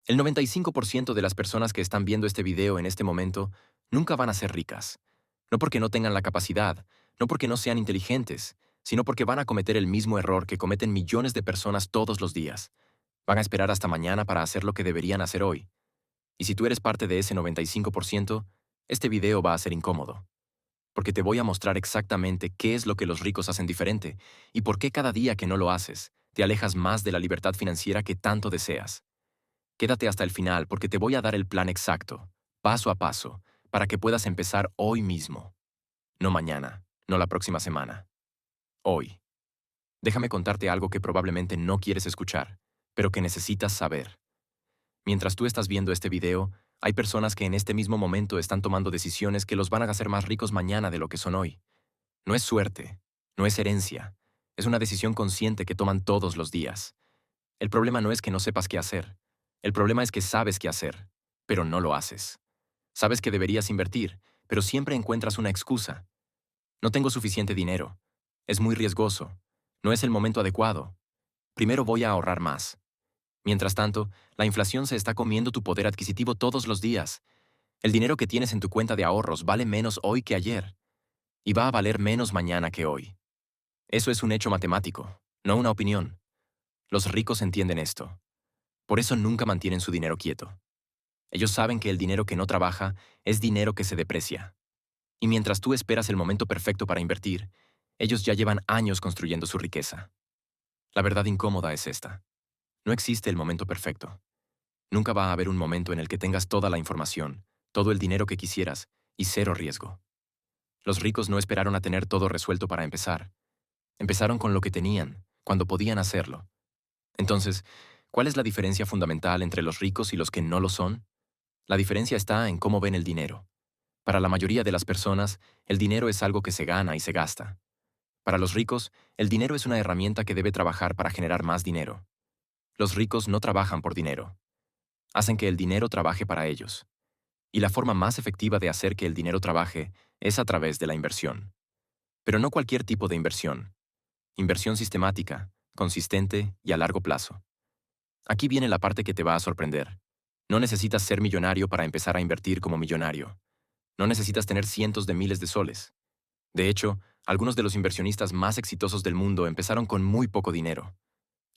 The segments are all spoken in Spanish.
El 95% de las personas que están viendo este video en este momento nunca van a ser ricas. No porque no tengan la capacidad, no porque no sean inteligentes, sino porque van a cometer el mismo error que cometen millones de personas todos los días. Van a esperar hasta mañana para hacer lo que deberían hacer hoy. Y si tú eres parte de ese 95%, este video va a ser incómodo. Porque te voy a mostrar exactamente qué es lo que los ricos hacen diferente y por qué cada día que no lo haces, te alejas más de la libertad financiera que tanto deseas. Quédate hasta el final porque te voy a dar el plan exacto, paso a paso, para que puedas empezar hoy mismo. No mañana, no la próxima semana. Hoy. Déjame contarte algo que probablemente no quieres escuchar, pero que necesitas saber. Mientras tú estás viendo este video, hay personas que en este mismo momento están tomando decisiones que los van a hacer más ricos mañana de lo que son hoy. No es suerte, no es herencia, es una decisión consciente que toman todos los días. El problema no es que no sepas qué hacer. El problema es que sabes qué hacer, pero no lo haces. Sabes que deberías invertir, pero siempre encuentras una excusa. No tengo suficiente dinero. Es muy riesgoso. No es el momento adecuado. Primero voy a ahorrar más. Mientras tanto, la inflación se está comiendo tu poder adquisitivo todos los días. El dinero que tienes en tu cuenta de ahorros vale menos hoy que ayer, y va a valer menos mañana que hoy. Eso es un hecho matemático, no una opinión. Los ricos entienden esto. Por eso nunca mantienen su dinero quieto. Ellos saben que el dinero que no trabaja es dinero que se deprecia. Y mientras tú esperas el momento perfecto para invertir, ellos ya llevan años construyendo su riqueza. La verdad incómoda es esta. No existe el momento perfecto. Nunca va a haber un momento en el que tengas toda la información, todo el dinero que quisieras y cero riesgo. Los ricos no esperaron a tener todo resuelto para empezar. Empezaron con lo que tenían, cuando podían hacerlo. Entonces, ¿cuál es la diferencia fundamental entre los ricos y los que no lo son? La diferencia está en cómo ven el dinero. Para la mayoría de las personas, el dinero es algo que se gana y se gasta. Para los ricos, el dinero es una herramienta que debe trabajar para generar más dinero. Los ricos no trabajan por dinero. Hacen que el dinero trabaje para ellos. Y la forma más efectiva de hacer que el dinero trabaje es a través de la inversión. Pero no cualquier tipo de inversión. Inversión sistemática, consistente y a largo plazo. Aquí viene la parte que te va a sorprender. No necesitas ser millonario para empezar a invertir como millonario. No necesitas tener cientos de miles de soles. De hecho, algunos de los inversionistas más exitosos del mundo empezaron con muy poco dinero.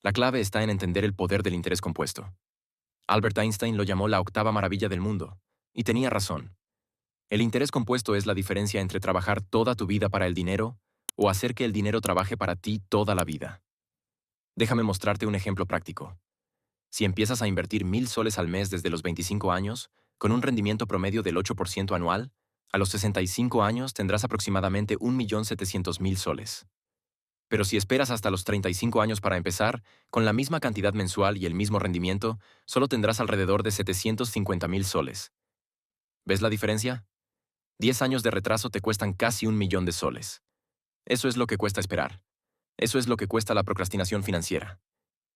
La clave está en entender el poder del interés compuesto. Albert Einstein lo llamó la octava maravilla del mundo, y tenía razón. El interés compuesto es la diferencia entre trabajar toda tu vida para el dinero o hacer que el dinero trabaje para ti toda la vida. Déjame mostrarte un ejemplo práctico. Si empiezas a invertir 1,000 soles al mes desde los 25 años, con un rendimiento promedio del 8% anual, a los 65 años tendrás aproximadamente 1,700,000 soles. Pero si esperas hasta los 35 años para empezar, con la misma cantidad mensual y el mismo rendimiento, solo tendrás alrededor de 750,000 soles. ¿Ves la diferencia? 10 años de retraso te cuestan casi 1,000,000 de soles. Eso es lo que cuesta esperar. Eso es lo que cuesta la procrastinación financiera.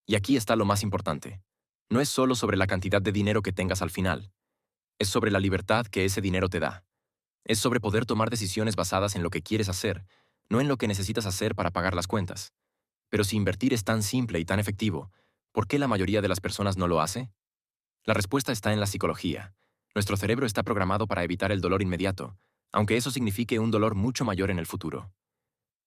Y aquí está lo más importante. No es solo sobre la cantidad de dinero que tengas al final. Es sobre la libertad que ese dinero te da. Es sobre poder tomar decisiones basadas en lo que quieres hacer, no en lo que necesitas hacer para pagar las cuentas. Pero si invertir es tan simple y tan efectivo, ¿por qué la mayoría de las personas no lo hace? La respuesta está en la psicología. Nuestro cerebro está programado para evitar el dolor inmediato, aunque eso signifique un dolor mucho mayor en el futuro.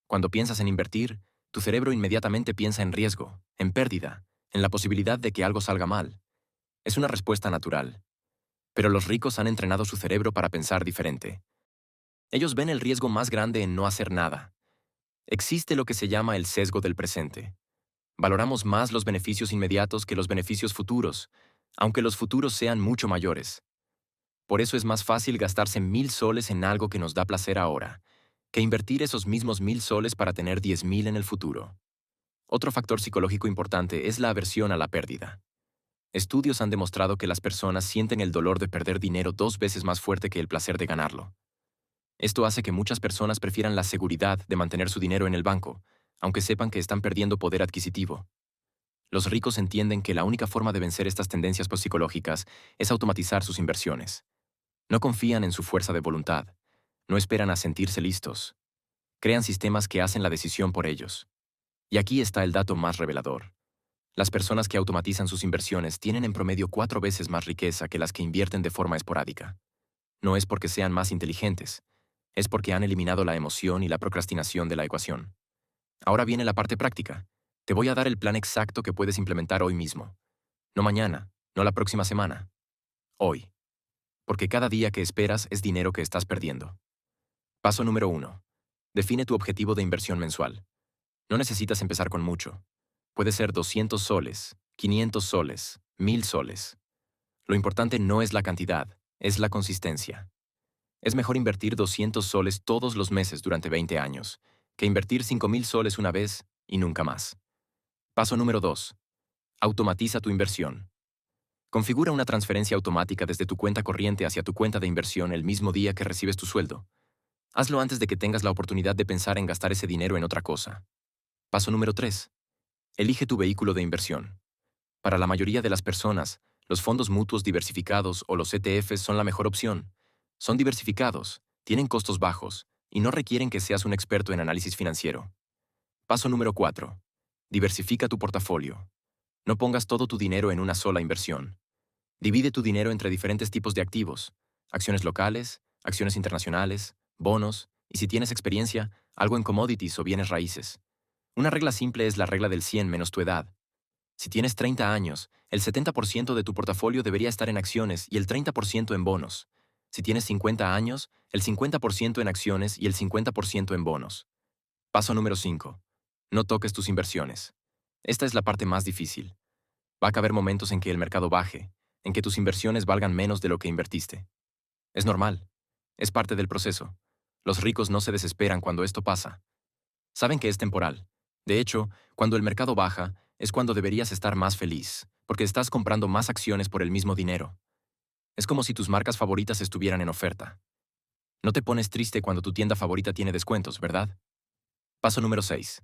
Cuando piensas en invertir, tu cerebro inmediatamente piensa en riesgo, en pérdida, en la posibilidad de que algo salga mal. Es una respuesta natural. Pero los ricos han entrenado su cerebro para pensar diferente. Ellos ven el riesgo más grande en no hacer nada. Existe lo que se llama el sesgo del presente. Valoramos más los beneficios inmediatos que los beneficios futuros, aunque los futuros sean mucho mayores. Por eso es más fácil gastarse 1,000 soles en algo que nos da placer ahora, que invertir esos mismos 1,000 soles para tener 10,000 en el futuro. Otro factor psicológico importante es la aversión a la pérdida. Estudios han demostrado que las personas sienten el dolor de perder dinero 2 veces más fuerte que el placer de ganarlo. Esto hace que muchas personas prefieran la seguridad de mantener su dinero en el banco, aunque sepan que están perdiendo poder adquisitivo. Los ricos entienden que la única forma de vencer estas tendencias psicológicas es automatizar sus inversiones. No confían en su fuerza de voluntad. No esperan a sentirse listos. Crean sistemas que hacen la decisión por ellos. Y aquí está el dato más revelador. Las personas que automatizan sus inversiones tienen en promedio 4 veces más riqueza que las que invierten de forma esporádica. No es porque sean más inteligentes, es porque han eliminado la emoción y la procrastinación de la ecuación. Ahora viene la parte práctica. Te voy a dar el plan exacto que puedes implementar hoy mismo. No mañana, no la próxima semana. Hoy. Porque cada día que esperas es dinero que estás perdiendo. Paso número 1. Define tu objetivo de inversión mensual. No necesitas empezar con mucho. Puede ser 200 soles, 500 soles, 1000 soles. Lo importante no es la cantidad, es la consistencia. Es mejor invertir 200 soles todos los meses durante 20 años, que invertir 5000 soles una vez y nunca más. Paso número 2. Automatiza tu inversión. Configura una transferencia automática desde tu cuenta corriente hacia tu cuenta de inversión el mismo día que recibes tu sueldo. Hazlo antes de que tengas la oportunidad de pensar en gastar ese dinero en otra cosa. Paso número 3. Elige tu vehículo de inversión. Para la mayoría de las personas, los fondos mutuos diversificados o los ETFs son la mejor opción. Son diversificados, tienen costos bajos y no requieren que seas un experto en análisis financiero. Paso número 4. Diversifica tu portafolio. No pongas todo tu dinero en una sola inversión. Divide tu dinero entre diferentes tipos de activos: acciones locales, acciones internacionales, bonos, y si tienes experiencia, algo en commodities o bienes raíces. Una regla simple es la regla del 100 menos tu edad. Si tienes 30 años, el 70% de tu portafolio debería estar en acciones y el 30% en bonos. Si tienes 50 años, el 50% en acciones y el 50% en bonos. Paso número 5. No toques tus inversiones. Esta es la parte más difícil. Va a haber momentos en que el mercado baje, en que tus inversiones valgan menos de lo que invertiste. Es normal. Es parte del proceso. Los ricos no se desesperan cuando esto pasa. Saben que es temporal. De hecho, cuando el mercado baja, es cuando deberías estar más feliz, porque estás comprando más acciones por el mismo dinero. Es como si tus marcas favoritas estuvieran en oferta. No te pones triste cuando tu tienda favorita tiene descuentos, ¿verdad? Paso número 6.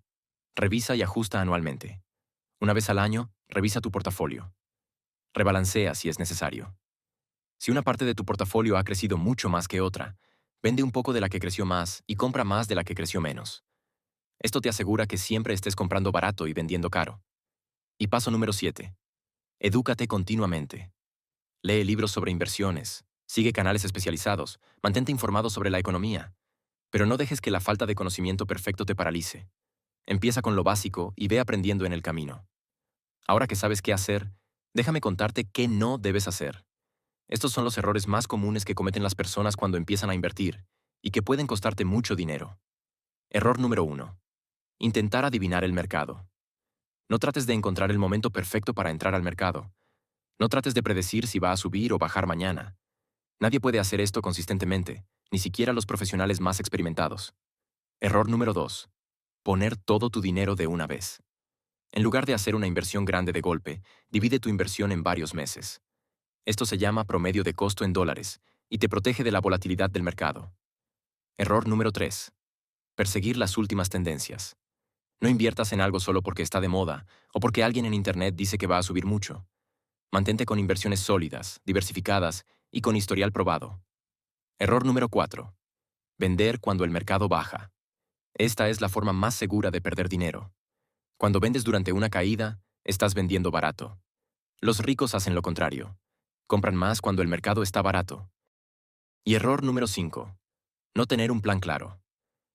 Revisa y ajusta anualmente. Una vez al año, revisa tu portafolio. Rebalancea si es necesario. Si una parte de tu portafolio ha crecido mucho más que otra, vende un poco de la que creció más y compra más de la que creció menos. Esto te asegura que siempre estés comprando barato y vendiendo caro. Y paso número 7. Edúcate continuamente. Lee libros sobre inversiones, sigue canales especializados, mantente informado sobre la economía, pero no dejes que la falta de conocimiento perfecto te paralice. Empieza con lo básico y ve aprendiendo en el camino. Ahora que sabes qué hacer, déjame contarte qué no debes hacer. Estos son los errores más comunes que cometen las personas cuando empiezan a invertir y que pueden costarte mucho dinero. Error número 1. Intentar adivinar el mercado. No trates de encontrar el momento perfecto para entrar al mercado. No trates de predecir si va a subir o bajar mañana. Nadie puede hacer esto consistentemente, ni siquiera los profesionales más experimentados. Error número 2. Poner todo tu dinero de una vez. En lugar de hacer una inversión grande de golpe, divide tu inversión en varios meses. Esto se llama promedio de costo en dólares y te protege de la volatilidad del mercado. Error número 3. Perseguir las últimas tendencias. No inviertas en algo solo porque está de moda o porque alguien en Internet dice que va a subir mucho. Mantente con inversiones sólidas, diversificadas y con historial probado. Error número 4. Vender cuando el mercado baja. Esta es la forma más segura de perder dinero. Cuando vendes durante una caída, estás vendiendo barato. Los ricos hacen lo contrario. Compran más cuando el mercado está barato. Y error número 5. No tener un plan claro.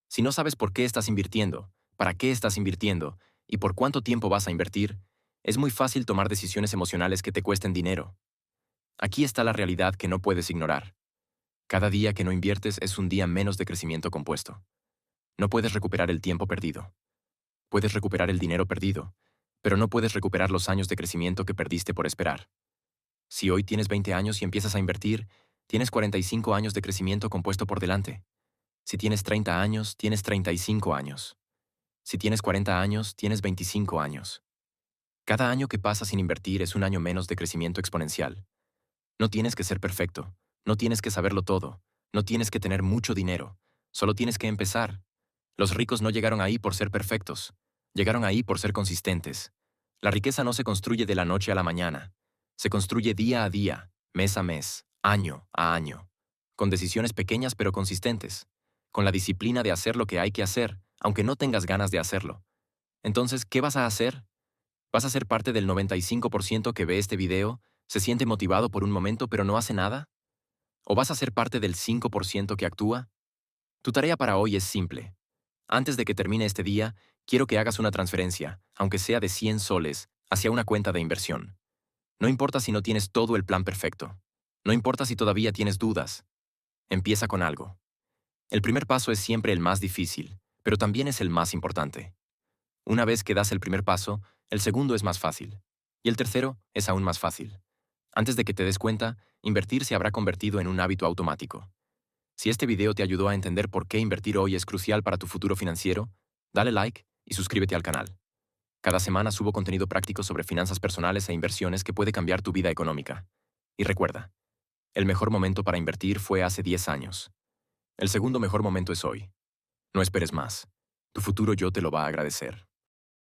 Si no sabes por qué estás invirtiendo, para qué estás invirtiendo y por cuánto tiempo vas a invertir, es muy fácil tomar decisiones emocionales que te cuesten dinero. Aquí está la realidad que no puedes ignorar. Cada día que no inviertes es un día menos de crecimiento compuesto. No puedes recuperar el tiempo perdido. Puedes recuperar el dinero perdido, pero no puedes recuperar los años de crecimiento que perdiste por esperar. Si hoy tienes 20 años y empiezas a invertir, tienes 45 años de crecimiento compuesto por delante. Si tienes 30 años, tienes 35 años. Si tienes 40 años, tienes 25 años. Cada año que pasa sin invertir es un año menos de crecimiento exponencial. No tienes que ser perfecto, no tienes que saberlo todo, no tienes que tener mucho dinero, solo tienes que empezar. Los ricos no llegaron ahí por ser perfectos, llegaron ahí por ser consistentes. La riqueza no se construye de la noche a la mañana, se construye día a día, mes a mes, año a año, con decisiones pequeñas pero consistentes, con la disciplina de hacer lo que hay que hacer, aunque no tengas ganas de hacerlo. Entonces, ¿qué vas a hacer? ¿Vas a ser parte del 95% que ve este video, se siente motivado por un momento pero no hace nada? ¿O vas a ser parte del 5% que actúa? Tu tarea para hoy es simple. Antes de que termine este día, quiero que hagas una transferencia, aunque sea de 100 soles, hacia una cuenta de inversión. No importa si no tienes todo el plan perfecto. No importa si todavía tienes dudas. Empieza con algo. El primer paso es siempre el más difícil, pero también es el más importante. Una vez que das el primer paso, el segundo es más fácil. Y el tercero es aún más fácil. Antes de que te des cuenta, invertir se habrá convertido en un hábito automático. Si este video te ayudó a entender por qué invertir hoy es crucial para tu futuro financiero, dale like y suscríbete al canal. Cada semana subo contenido práctico sobre finanzas personales e inversiones que puede cambiar tu vida económica. Y recuerda, el mejor momento para invertir fue hace 10 años. El segundo mejor momento es hoy. No esperes más. Tu futuro yo te lo va a agradecer.